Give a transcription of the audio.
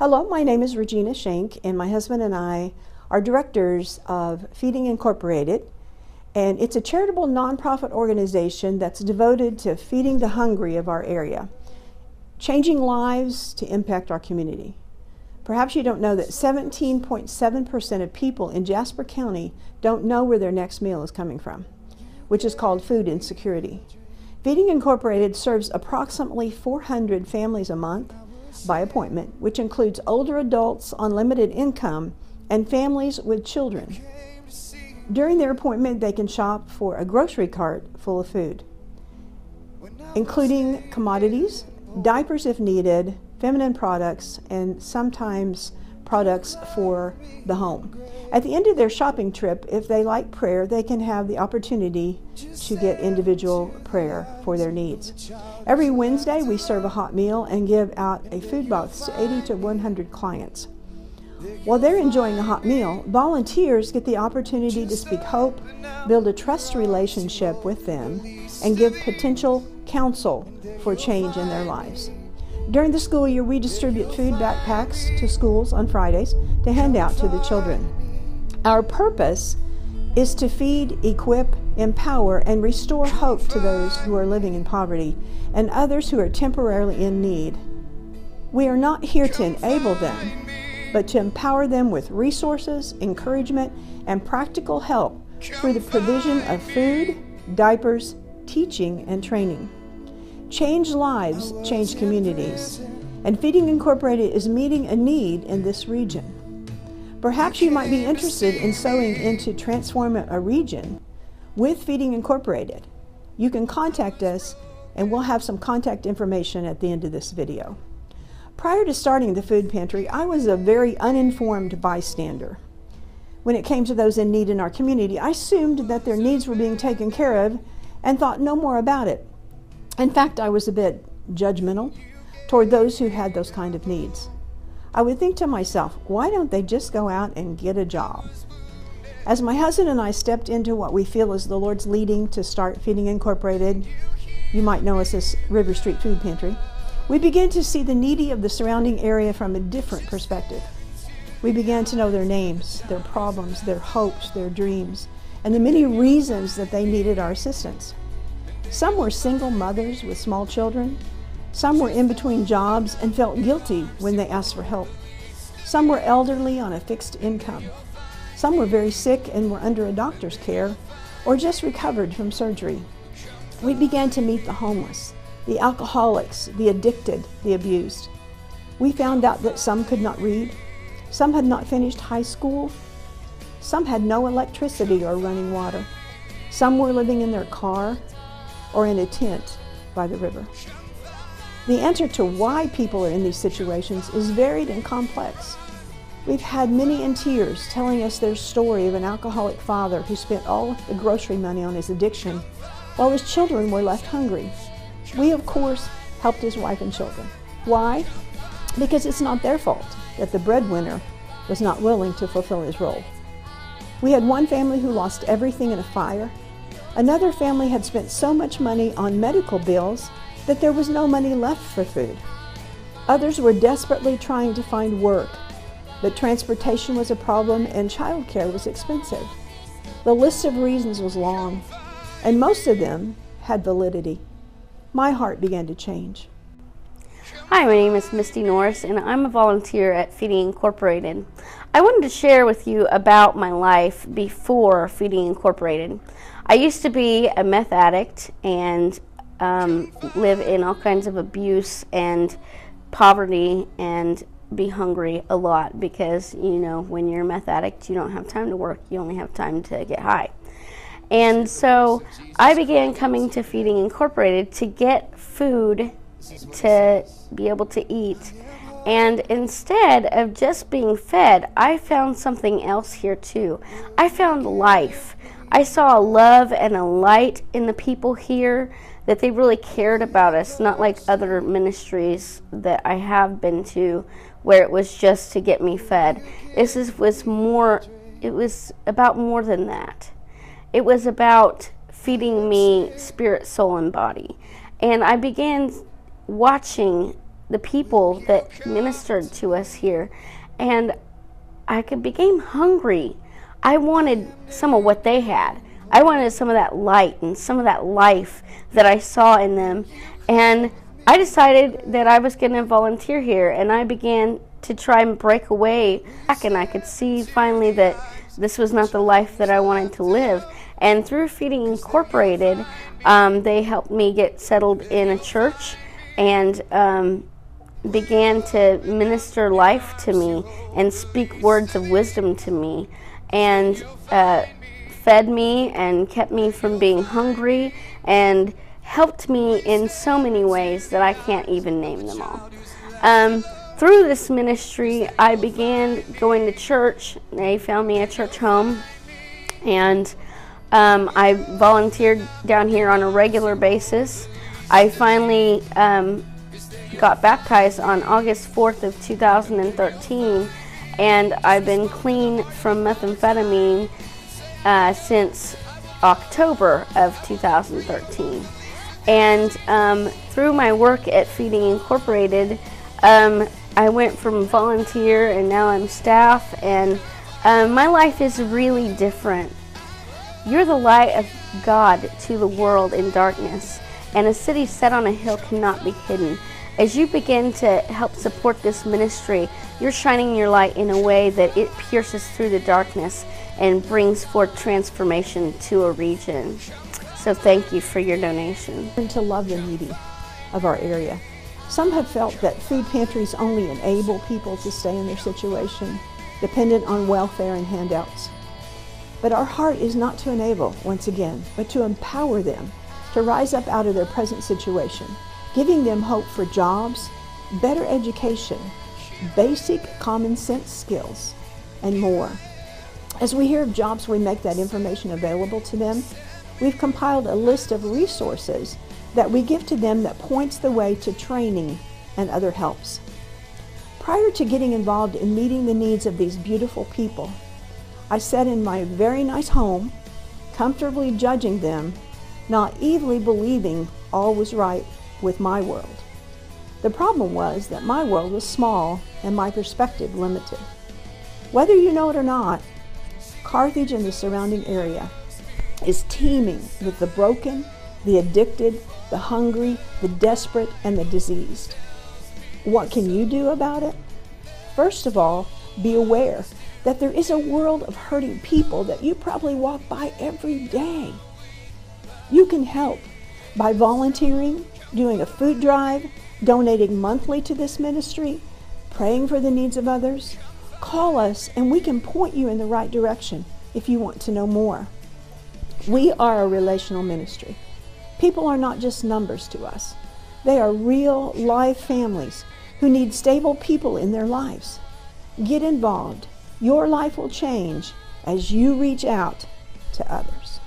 Hello, my name is Regina Schenk, and my husband and I are directors of Feeding Incorporated, and it's a charitable nonprofit organization that's devoted to feeding the hungry of our area, changing lives to impact our community. Perhaps you don't know that 17.7% of people in Jasper County don't know where their next meal is coming from, which is called food insecurity. Feeding Incorporated serves approximately 400 families a month by appointment, which includes older adults on limited income and families with children. During their appointment, they can shop for a grocery cart full of food, including commodities, diapers if needed, feminine products, and sometimes products for the home. At the end of their shopping trip, if they like prayer, they can have the opportunity to get individual prayer for their needs. Every Wednesday, we serve a hot meal and give out a food box to 80 to 100 clients. While they're enjoying a hot meal, volunteers get the opportunity to speak hope, build a trust relationship with them, and give potential counsel for change in their lives. During the school year, we distribute food backpacks to schools on Fridays to hand out to the children. Our purpose is to feed, equip, empower, and restore hope to those who are living in poverty and others who are temporarily in need. We are not here to enable them, but to empower them with resources, encouragement, and practical help through the provision of food, diapers, teaching, and training. Change lives, change communities, and Feeding Incorporated is meeting a need in this region. Perhaps you might be interested in sowing into transforming a region with Feeding Incorporated. You can contact us, and we'll have some contact information at the end of this video. Prior to starting the food pantry, I was a very uninformed bystander. When it came to those in need in our community, I assumed that their needs were being taken care of and thought no more about it. In fact, I was a bit judgmental toward those who had those kind of needs. I would think to myself, why don't they just go out and get a job? As my husband and I stepped into what we feel is the Lord's leading to start Feeding Incorporated, you might know us as River Street Food Pantry, we began to see the needy of the surrounding area from a different perspective. We began to know their names, their problems, their hopes, their dreams, and the many reasons that they needed our assistance. Some were single mothers with small children. Some were in between jobs and felt guilty when they asked for help. Some were elderly on a fixed income. Some were very sick and were under a doctor's care or just recovered from surgery. We began to meet the homeless, the alcoholics, the addicted, the abused. We found out that some could not read. Some had not finished high school. Some had no electricity or running water. Some were living in their car or in a tent by the river. The answer to why people are in these situations is varied and complex. We've had many in tears telling us their story of an alcoholic father who spent all the grocery money on his addiction while his children were left hungry. We, of course, helped his wife and children. Why? Because it's not their fault that the breadwinner was not willing to fulfill his role. We had one family who lost everything in a fire. Another family had spent so much money on medical bills that there was no money left for food. Others were desperately trying to find work, but transportation was a problem and childcare was expensive. The list of reasons was long, and most of them had validity. My heart began to change. Hi, my name is Misty Norris, and I'm a volunteer at Feeding Incorporated. I wanted to share with you about my life before Feeding Incorporated. I used to be a meth addict and live in all kinds of abuse and poverty and be hungry a lot because, you know, when you're a meth addict, you don't have time to work. You only have time to get high. And so I began coming to Feeding Incorporated to get food to be able to eat. And instead of just being fed, I found something else here too. I found life. I saw a love and a light in the people here, that they really cared about us, not like other ministries that I have been to where it was just to get me fed. Was more, it was about more than that. It was about feeding me spirit, soul, and body. And I began watching the people that ministered to us here, and I became hungry. I wanted some of what they had. I wanted some of that light and some of that life that I saw in them. And I decided that I was going to volunteer here, and I began to try and break away. And I could see finally that this was not the life that I wanted to live. And through Feeding Incorporated, they helped me get settled in a church and began to minister life to me and speak words of wisdom to me, and fed me and kept me from being hungry and helped me in so many ways that I can't even name them all. Through this ministry, I began going to church. They found me a church home, and I volunteered down here on a regular basis. I finally got baptized on August 4th of 2013, and I've been clean from methamphetamine since October of 2013. And through my work at Feeding Incorporated, I went from volunteer and now I'm staff, and my life is really different. You're the light of God to the world in darkness, and a city set on a hill cannot be hidden. As you begin to help support this ministry, you're shining your light in a way that it pierces through the darkness and brings forth transformation to a region. So thank you for your donation. And to love the needy of our area. Some have felt that food pantries only enable people to stay in their situation, dependent on welfare and handouts. But our heart is not to enable, once again, but to empower them to rise up out of their present situation, giving them hope for jobs, better education, basic common sense skills, and more. As we hear of jobs, we make that information available to them. We've compiled a list of resources that we give to them that points the way to training and other helps. Prior to getting involved in meeting the needs of these beautiful people, I sat in my very nice home, comfortably judging them, naively believing all was right with my world. The problem was that my world was small and my perspective limited. Whether you know it or not, Carthage and the surrounding area is teeming with the broken, the addicted, the hungry, the desperate, and the diseased. What can you do about it? First of all, be aware that there is a world of hurting people that you probably walk by every day. You can help by volunteering, doing a food drive, donating monthly to this ministry, praying for the needs of others. Call us and we can point you in the right direction if you want to know more. We are a relational ministry. People are not just numbers to us. They are real, live families who need stable people in their lives. Get involved. Your life will change as you reach out to others.